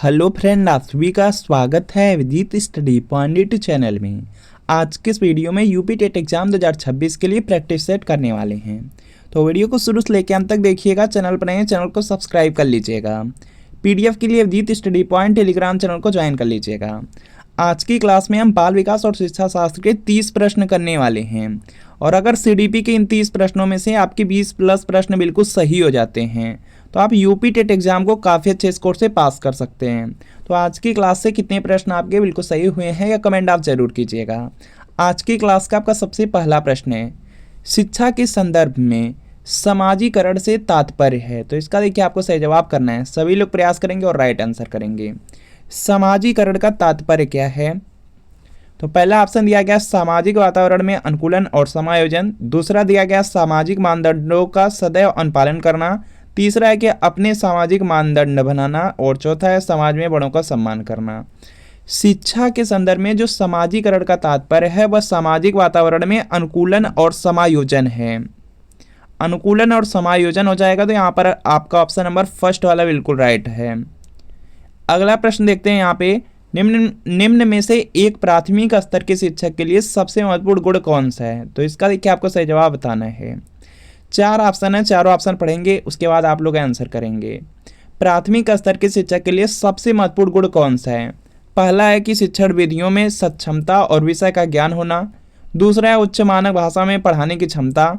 Hello friend, आप सभी का स्वागत है विदित स्टडी पॉइंट चैनल में। आज के इस वीडियो में यूपी टेट एग्जाम 2026 के लिए प्रैक्टिस सेट करने वाले हैं। तो वीडियो को शुरू से लेकर अंत तक देखिएगा। चैनल पर नए चैनल को सब्सक्राइब कर लीजिएगा। पीडीएफ के लिए विदित स्टडी पॉइंट टेलीग्राम चैनल को ज्वाइन कर लीजिएगा। आज की क्लास में हम बाल विकास और शिक्षा शास्त्र के 30 प्रश्न करने वाले हैं। और अगर सीडीपी के इन 30 प्रश्नों में से आपके 20 प्लस प्रश्न बिल्कुल सही हो जाते हैं तो आप यूपी टेट एग्जाम को काफ़ी अच्छे स्कोर से पास कर सकते हैं। तो आज की क्लास से कितने प्रश्न आपके बिल्कुल सही हुए हैं या कमेंट आप जरूर कीजिएगा। आज की क्लास का आपका सबसे पहला प्रश्न है, शिक्षा के संदर्भ में समाजीकरण से तात्पर्य है। तो इसका देखिए आपको सही जवाब करना है। सभी लोग प्रयास करेंगे और राइट आंसर करेंगे। समाजीकरण का तात्पर्य क्या है? तो पहला ऑप्शन दिया गया सामाजिक वातावरण में अनुकूलन और समायोजन। दूसरा दिया गया सामाजिक मानदंडों का सदैव अनुपालन करना। तीसरा है कि अपने सामाजिक मानदंड बनाना। और चौथा है समाज में बड़ों का सम्मान करना। शिक्षा के संदर्भ में जो समाजीकरण का तात्पर्य है वह सामाजिक वातावरण में अनुकूलन और समायोजन है। अनुकूलन और समायोजन हो जाएगा तो यहाँ पर आपका ऑप्शन नंबर फर्स्ट वाला बिल्कुल राइट है। अगला प्रश्न देखते हैं यहाँ पे, निम्न में से एक प्राथमिक स्तर के शिक्षक के लिए सबसे महत्वपूर्ण गुण कौन सा है? तो इसका देखिए आपको सही जवाब बताना है। 4 ऑप्शन है, चारों ऑप्शन पढ़ेंगे उसके बाद आप लोग आंसर करेंगे। प्राथमिक स्तर के शिक्षक के लिए सबसे महत्वपूर्ण गुण कौन सा है? पहला है कि शिक्षण विधियों में सक्षमता और विषय का ज्ञान होना। दूसरा है उच्च मानक भाषा में पढ़ाने की क्षमता।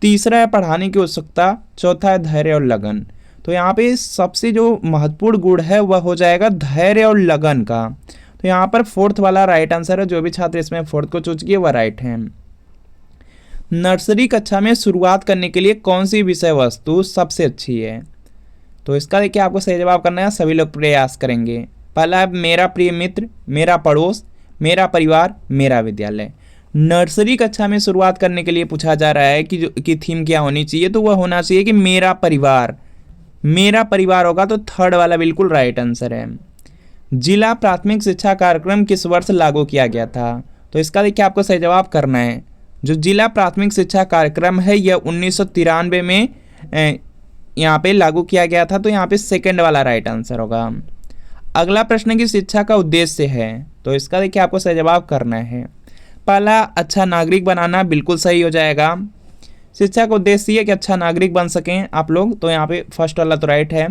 तीसरा है पढ़ाने की उत्सुकता। चौथा है धैर्य और लगन। तो यहाँ पे सबसे जो महत्वपूर्ण गुण है वह हो जाएगा धैर्य और लगन का। तो यहाँ पर फोर्थ वाला राइट आंसर है। जो भी छात्र इसमें फोर्थ को चूज किए वह राइट है। नर्सरी कक्षा में शुरुआत करने के लिए कौन सी विषय वस्तु सबसे अच्छी है? तो इसका देखिए आपको सही जवाब करना है। सभी लोग प्रयास करेंगे। पहला है मेरा प्रिय मित्र, मेरा पड़ोस, मेरा परिवार, मेरा विद्यालय। नर्सरी कक्षा में शुरुआत करने के लिए पूछा जा रहा है कि थीम क्या होनी चाहिए। तो वह होना चाहिए कि मेरा परिवार। मेरा परिवार होगा तो थर्ड वाला बिल्कुल राइट आंसर है। जिला प्राथमिक शिक्षा कार्यक्रम किस वर्ष लागू किया गया था? तो इसका देखिए आपको सही जवाब करना है। जो जिला प्राथमिक शिक्षा कार्यक्रम है यह 1993 में यहाँ पे लागू किया गया था। तो यहाँ पे सेकंड वाला राइट आंसर होगा। अगला प्रश्न की शिक्षा का उद्देश्य है। तो इसका देखिए आपको सही जवाब करना है। पहला अच्छा नागरिक बनाना, बिल्कुल सही हो जाएगा। शिक्षा का उद्देश्य है कि अच्छा नागरिक बन सकें आप लोग। तो यहाँ पे फर्स्ट वाला तो राइट है।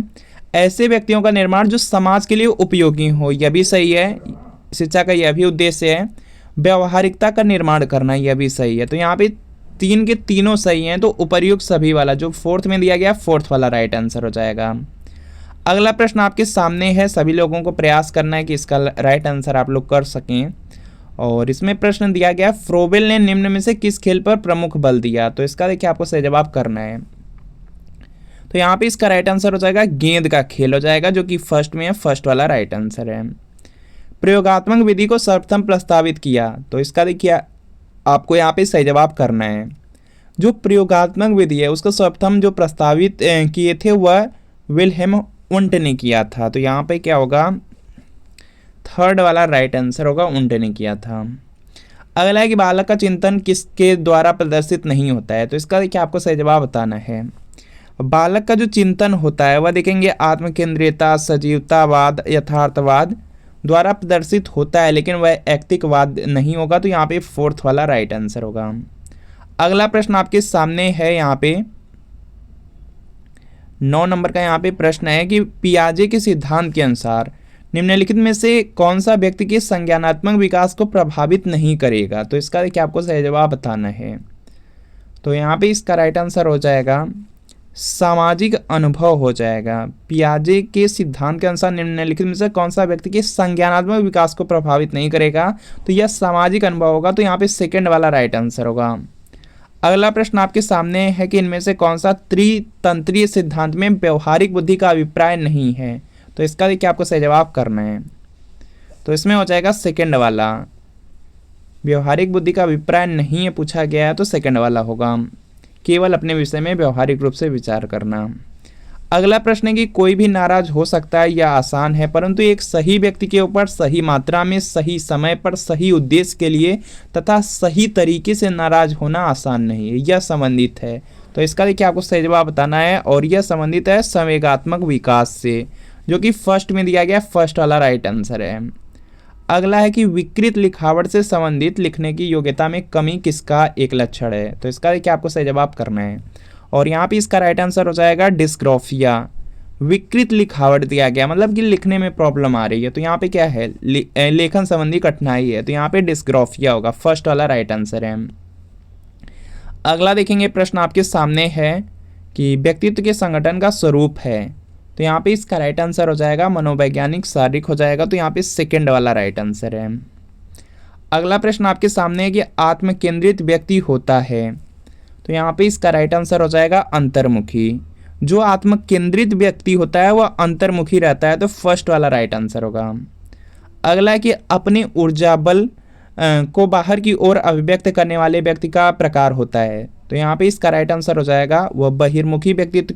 ऐसे व्यक्तियों का निर्माण जो समाज के लिए उपयोगी हो, यह भी सही है। शिक्षा का यह भी उद्देश्य है। व्यवहारिकता का निर्माण करना, यह भी सही है। तो यहाँ पे 3 के तीनों सही हैं। तो उपर्युक्त सभी वाला जो फोर्थ में दिया गया फोर्थ वाला राइट आंसर हो जाएगा। अगला प्रश्न आपके सामने है। सभी लोगों को प्रयास करना है कि इसका राइट आंसर आप लोग कर सकें। और इसमें प्रश्न दिया गया, फ्रोबेल ने निम्न में से किस खेल पर प्रमुख बल दिया? तो इसका देखिए आपको सही जवाब करना है। तो यहाँ पे इसका राइट आंसर हो जाएगा गेंद का खेल हो जाएगा, जो कि फर्स्ट में है। फर्स्ट वाला राइट आंसर है। प्रयोगात्मक विधि को सर्वप्रथम प्रस्तावित किया। तो इसका देखिए आपको यहाँ पे सही जवाब करना है। जो प्रयोगात्मक विधि है उसको सर्वप्रथम जो प्रस्तावित किए थे वह विल्हेम वुंट ने किया था। तो यहाँ पे क्या होगा? थर्ड वाला राइट आंसर होगा, वुंट ने किया था। अगला है कि बालक का चिंतन किसके द्वारा प्रदर्शित नहीं होता है? तो इसका देखिए आपको सही जवाब बताना है। बालक का जो चिंतन होता है वह देखेंगे आत्मकेंद्रियता, सजीवतावाद, यथार्थवाद द्वारा प्रदर्शित होता है, लेकिन वह ऐक्तिकवाद नहीं होगा। तो यहाँ पे फोर्थ वाला राइट आंसर होगा। अगला प्रश्न आपके सामने है। यहाँ पे 9 नंबर का यहाँ पे प्रश्न है कि पियाजे के सिद्धांत के अनुसार निम्नलिखित में से कौन सा व्यक्ति के संज्ञानात्मक विकास को प्रभावित नहीं करेगा? तो इसका देखिए आपको सही जवाब बताना है। तो यहाँ पे इसका राइट आंसर हो जाएगा सामाजिक अनुभव हो जाएगा। पियाजे के सिद्धांत के अनुसार निम्नलिखित में से कौन सा व्यक्ति के संज्ञानात्मक विकास को प्रभावित नहीं करेगा? तो यह सामाजिक अनुभव होगा। तो यहाँ पे सेकंड वाला राइट आंसर होगा। अगला प्रश्न आपके सामने है कि इनमें से कौन सा त्रितंत्रीय सिद्धांत में व्यवहारिक बुद्धि का अभिप्राय नहीं है? तो इसका देखिए आपको सही जवाब करना है। तो इसमें हो जाएगा सेकंड वाला। व्यवहारिक बुद्धि का अभिप्राय नहीं है पूछा गया है तो सेकंड वाला होगा। केवल अपने विषय में व्यवहारिक रूप से विचार करना। अगला प्रश्न है कि कोई भी नाराज हो सकता है, यह आसान है, परंतु एक सही व्यक्ति के ऊपर सही मात्रा में, सही समय पर, सही उद्देश्य के लिए तथा सही तरीके से नाराज होना आसान नहीं है। यह संबंधित है। तो इसका देखिए आपको सही जवाब बताना है। और यह संबंधित है संवेगात्मक विकास से। जो कि फर्स्ट में दिया गया, फर्स्ट वाला राइट आंसर है। अगला है कि विकृत लिखावट से संबंधित लिखने की योग्यता में कमी किसका एक लक्षण है। तो इसका देखिए आपको सही जवाब करना है और यहाँ पे इसका राइट आंसर हो जाएगा डिस्ग्राफिया। विकृत लिखावट दिया गया मतलब कि लिखने में प्रॉब्लम आ रही है, तो यहाँ पे क्या है, लेखन संबंधी कठिनाई है, तो यहाँ पे डिस्ग्राफिया होगा, फर्स्ट वाला राइट आंसर है। अगला देखेंगे प्रश्न आपके सामने है कि व्यक्तित्व के संगठन का स्वरूप है, तो यहाँ पे इसका राइट आंसर हो जाएगा मनोवैज्ञानिक शारीरिक हो जाएगा, तो यहाँ पे सेकंड वाला राइट आंसर है। अगला प्रश्न आपके सामने है कि आत्म केंद्रित व्यक्ति होता है, तो यहाँ पे इसका राइट आंसर हो जाएगा अंतर्मुखी। जो आत्म केंद्रित व्यक्ति होता है वह अंतर्मुखी रहता है, तो फर्स्ट वाला राइट आंसर होगा। अगला है कि अपने ऊर्जा बल को बाहर की ओर अभिव्यक्त करने वाले व्यक्ति का प्रकार होता है, तो यहाँ पे इसका राइट आंसर हो जाएगा वह बहिर्मुखी व्यक्तित्व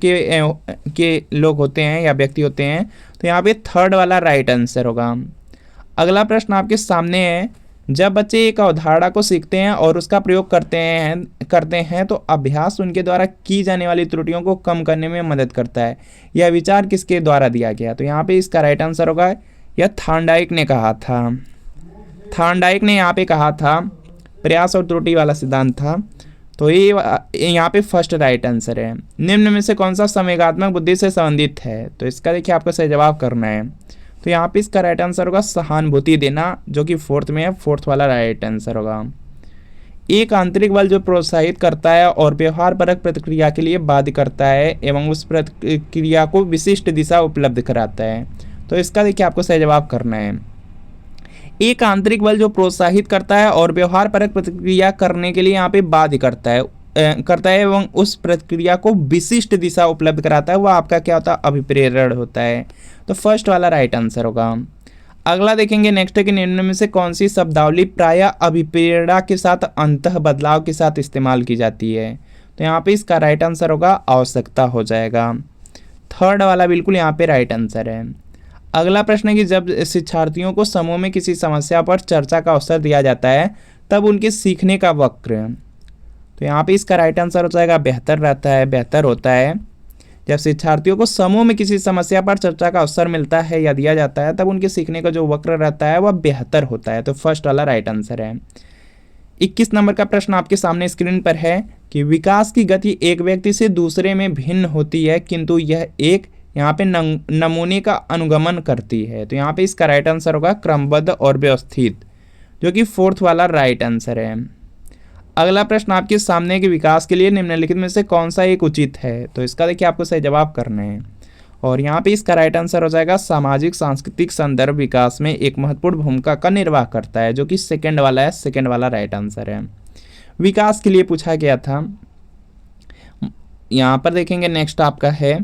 के लोग होते हैं या व्यक्ति होते हैं, तो यहाँ पे थर्ड वाला राइट आंसर होगा। अगला प्रश्न आपके सामने है, जब बच्चे एक अवधारणा को सीखते हैं और उसका प्रयोग करते हैं तो अभ्यास उनके द्वारा की जाने वाली त्रुटियों को कम करने में मदद करता है। यह विचार किसके द्वारा दिया गया, तो यहाँ पे इसका राइट आंसर होगा, यह थॉर्नडाइक ने कहा था। थॉर्नडाइक ने यहाँ पे कहा था, प्रयास और त्रुटि वाला सिद्धांत था, तो ये यहाँ पे फर्स्ट राइट आंसर है। निम्न में से कौन सा संवेगात्मक बुद्धि से संबंधित है, तो इसका देखिए आपको सही जवाब करना है, तो यहाँ पे इसका राइट आंसर होगा सहानुभूति देना, जो कि फोर्थ में है, फोर्थ वाला राइट आंसर होगा। एक आंतरिक बल जो प्रोत्साहित करता है और व्यवहार परक प्रतिक्रिया के लिए बाध्य करता है एवं उस प्रतिक्रिया को विशिष्ट दिशा उपलब्ध कराता है, तो इसका देखिए आपको सही जवाब करना है। एक आंतरिक बल जो प्रोत्साहित करता है और व्यवहार परक प्रतिक्रिया करने के लिए यहाँ पे बाध्य करता है एवं उस प्रतिक्रिया को विशिष्ट दिशा उपलब्ध कराता है, वह आपका क्या होता है, अभिप्रेरण होता है, तो फर्स्ट वाला राइट आंसर होगा। अगला देखेंगे नेक्स्ट है कि निम्न में से कौन सी शब्दावली प्रायः अभिप्रेरणा के साथ अंतः बदलाव के साथ इस्तेमाल की जाती है, तो यहाँ पे इसका राइट आंसर होगा आवश्यकता हो जाएगा, थर्ड वाला बिल्कुल यहाँ पे राइट आंसर है। अगला प्रश्न है कि जब शिक्षार्थियों को समूह में किसी समस्या पर चर्चा का अवसर दिया जाता है तब उनके सीखने का वक्र, तो यहाँ पे इसका राइट आंसर हो जाएगा बेहतर रहता है, बेहतर होता है। जब शिक्षार्थियों को समूह में किसी समस्या पर चर्चा का अवसर मिलता है या दिया जाता है तब उनके सीखने का जो वक्र रहता है वह बेहतर होता है, तो फर्स्ट वाला राइट आंसर है। 21 नंबर का प्रश्न आपके सामने स्क्रीन पर है कि विकास की गति एक व्यक्ति से दूसरे में भिन्न होती है किंतु यह एक यहाँ पे नमूने का अनुगमन करती है, तो यहाँ पे इसका राइट आंसर होगा क्रमबद्ध और व्यवस्थित, जो कि फोर्थ वाला राइट आंसर है। अगला प्रश्न आपके सामने के विकास के लिए निम्नलिखित में से कौन सा एक उचित है, तो इसका देखिए आपको सही जवाब करना है और यहाँ पे इसका राइट आंसर हो जाएगा सामाजिक सांस्कृतिक संदर्भ विकास में एक महत्वपूर्ण भूमिका का निर्वाह करता है, जो कि सेकंड वाला है, सेकंड वाला राइट आंसर है। विकास के लिए पूछा गया था। यहाँ पर देखेंगे नेक्स्ट आपका है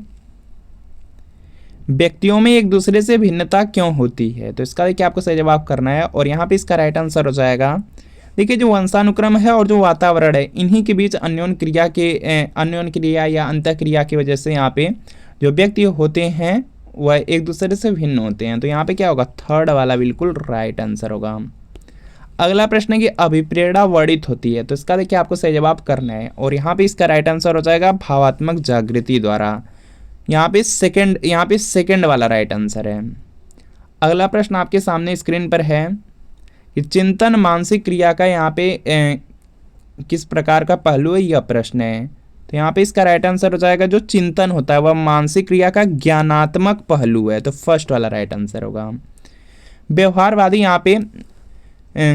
व्यक्तियों में एक दूसरे से भिन्नता क्यों होती है, तो इसका देखिए आपको सही जवाब करना है और यहाँ पे इसका राइट आंसर हो जाएगा, देखिए जो वंशानुक्रम है और जो वातावरण है इन्हीं के बीच अन्योन क्रिया या अंतःक्रिया की वजह से यहाँ पे जो व्यक्ति होते हैं वह एक दूसरे से भिन्न होते हैं, तो यहाँ पे क्या होगा, थर्ड वाला बिल्कुल राइट आंसर होगा। अगला प्रश्न है कि अभिप्रेरणा वर्णित होती है, तो इसका देखिए आपको सही जवाब करना है और यहाँ पे इसका राइट आंसर हो जाएगा भावात्मक जागृति द्वारा, यहाँ पे सेकंड वाला राइट आंसर है। अगला प्रश्न आपके सामने स्क्रीन पर है कि चिंतन मानसिक क्रिया का यहाँ पे किस प्रकार का पहलू है, यह प्रश्न है, तो यहाँ पे इसका राइट आंसर हो जाएगा जो चिंतन होता है वह मानसिक क्रिया का ज्ञानात्मक पहलू है, तो फर्स्ट वाला राइट आंसर होगा। व्यवहारवादी यहाँ पे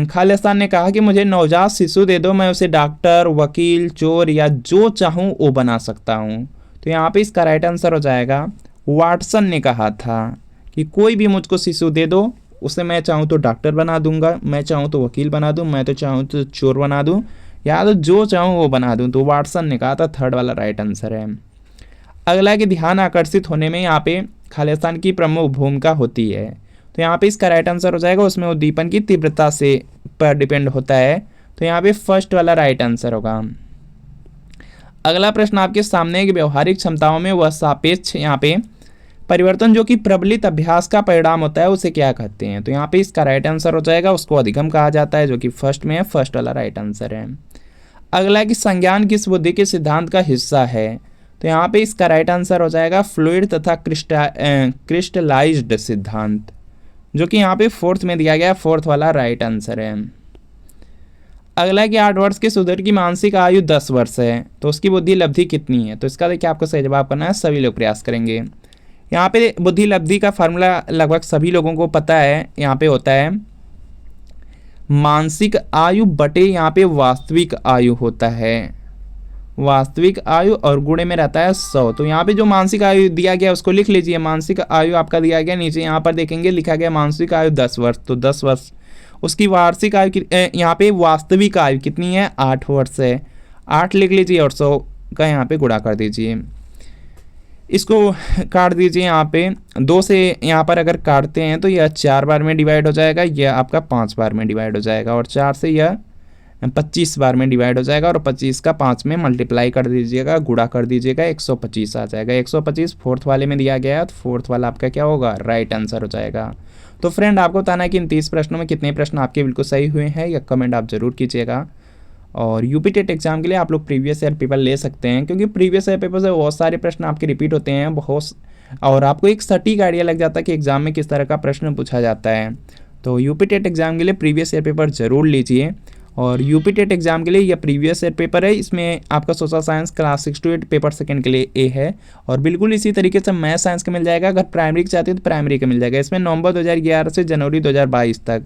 खालिस्तान ने कहा कि मुझे नवजात शिशु दे दो, मैं उसे डॉक्टर, वकील, चोर या जो चाहूँ वो बना सकता हूँ, तो यहाँ पे इसका राइट आंसर हो जाएगा वाटसन ने कहा था कि कोई भी मुझको शिशु दे दो, उसे मैं चाहूँ तो डॉक्टर बना दूंगा, मैं चाहूँ तो वकील बना दूँ, मैं तो चाहूँ तो चोर बना दूँ, या तो जो चाहूँ वो बना दूँ, तो वाटसन ने कहा था, थर्ड वाला राइट आंसर है। अगला कि ध्यान आकर्षित होने में यहाँ पे खालिस्तान की प्रमुख भूमिका होती है, तो यहाँ पे इसका राइट आंसर हो जाएगा उसमें उद्दीपन की तीव्रता से पर डिपेंड होता है, तो यहाँ पे फर्स्ट वाला राइट आंसर होगा। अगला प्रश्न आपके सामने है कि व्यवहारिक क्षमताओं में वह सापेक्ष यहाँ पे परिवर्तन जो कि प्रबलित अभ्यास का परिणाम होता है उसे क्या कहते हैं, तो यहाँ पे इसका राइट आंसर हो जाएगा उसको अधिगम कहा जाता है, जो कि फर्स्ट में है, फर्स्ट वाला राइट आंसर है। अगला कि संज्ञान किस बुद्धि के सिद्धांत का हिस्सा है, तो यहाँ पे इसका राइट आंसर हो जाएगा फ्लूइड तथा क्रिस्टलाइज्ड सिद्धांत, जो कि यहाँ पे फोर्थ में दिया गया, फोर्थ वाला राइट आंसर है। अगला कि 8 वर्ष के सुधीर की मानसिक आयु 10 वर्ष है, तो उसकी बुद्धि लब्धि कितनी है? तो इसका देखिए आपको सही जवाब करना है, सभी लोग प्रयास करेंगे। यहाँ पे बुद्धि लब्धि का फार्मूला लगभग सभी लोगों को पता है। यहाँ पे होता है मानसिक आयु बटे यहाँ पे वास्तविक आयु होता है, वास्तविक आयु और गुणे में रहता है 100। तो यहाँ पे जो मानसिक आयु दिया गया उसको लिख लीजिए। मानसिक आयु आपका दिया गया, नीचे यहाँ पर देखेंगे लिखा गया मानसिक आयु 10 वर्ष, तो 10 वर्ष। उसकी वार्षिक आयु यहाँ पे वास्तविक आयु कितनी है? 8 वर्ष है। 8 लिख लीजिए और 100 का यहाँ पे गुणा कर दीजिए। इसको काट दीजिए। यहाँ पे 2 से यहाँ पर अगर काटते हैं तो यह 4 बार में डिवाइड हो जाएगा, यह आपका 5 बार में डिवाइड हो जाएगा, और 4 से यह 25 बार में डिवाइड हो जाएगा, और 25 का 5 में मल्टीप्लाई कर दीजिएगा, गुणा कर दीजिएगा, 125 आ जाएगा। 125 फोर्थ वाले में दिया गया है, तो फोर्थ वाला आपका क्या होगा? राइट आंसर हो जाएगा। तो फ्रेंड आपको बताना है कि इन 30 प्रश्नों में कितने प्रश्न आपके बिल्कुल सही हुए हैं, या कमेंट आप जरूर कीजिएगा। और यूपी टेट एग्जाम के लिए आप लोग प्रीवियस ईयर पेपर ले सकते हैं, क्योंकि प्रीवियस ईयर पेपर से बहुत सारे प्रश्न आपके रिपीट होते हैं बहुत, और आपको एक सटीक आइडिया लग जाता है कि एग्जाम में किस तरह का प्रश्न पूछा जाता है। तो यूपी टेट एग्जाम के लिए प्रीवियस ईयर पेपर जरूर लीजिए। और यूपी टेट एग्जाम के लिए यह प्रीवियस ईयर पेपर है, इसमें आपका social science class 6 to 8 paper second के लिए ए है, और बिल्कुल इसी तरीके से मैथ साइंस का मिल जाएगा। अगर प्राइमरी चाहते हैं तो प्राइमरी का मिल जाएगा। इसमें नवंबर 2011 से जनवरी 2022 तक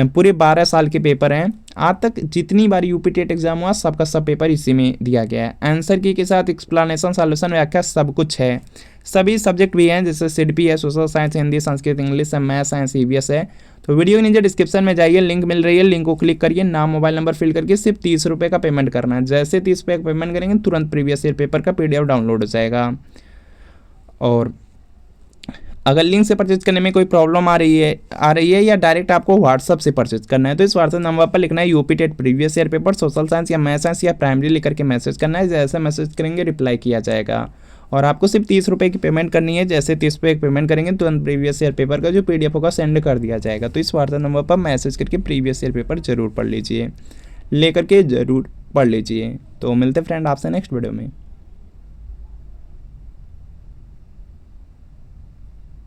पूरे 12 साल के पेपर हैं। आज तक जितनी बार यूपी टेट एग्जाम हुआ सबका सब पेपर इसी में दिया गया है। आंसर की के साथ एक्सप्लेनेशन, सॉल्यूशन, व्याख्या सब कुछ है। सभी सब्जेक्ट भी हैं, जैसे सिडपी है, social science, Hindi, Sanskrit, English है, मैथ साइंस, ईवीएस है। तो वीडियो के नीचे डिस्क्रिप्शन में जाइए, लिंक मिल रही है, लिंक को क्लिक करिए, नाम मोबाइल नंबर फिल करके सिर्फ 30 रुपये का पेमेंट करना है। जैसे 30 रुपये का पेमेंट करेंगे तुरंत प्रीवियस ईयर पेपर का PDF डाउनलोड हो जाएगा। और अगर लिंक से परचेज करने में कोई प्रॉब्लम आ रही है या डायरेक्ट आपको व्हाट्सअप से परचेज करना है, तो इस व्हाट्सएप नंबर पर लिखना है UP TET previous year paper social science या मैथ साइंस या प्राइमरी लिख के मैसेज करना है। जैसे मैसेज करेंगे रिप्लाई किया जाएगा, और आपको सिर्फ 30 रुपये की पेमेंट करनी है। जैसे 30 रुपये की पेमेंट करेंगे तुरंत प्रीवियस ईयर पेपर का जो PDF होगा सेंड कर दिया जाएगा। तो इस व्हाट्सएप नंबर पर मैसेज करके प्रीवियस ईयर पेपर जरूर पढ़ लीजिए, लेकर के जरूर पढ़ लीजिए। तो मिलते फ्रेंड आपसे नेक्स्ट वीडियो में।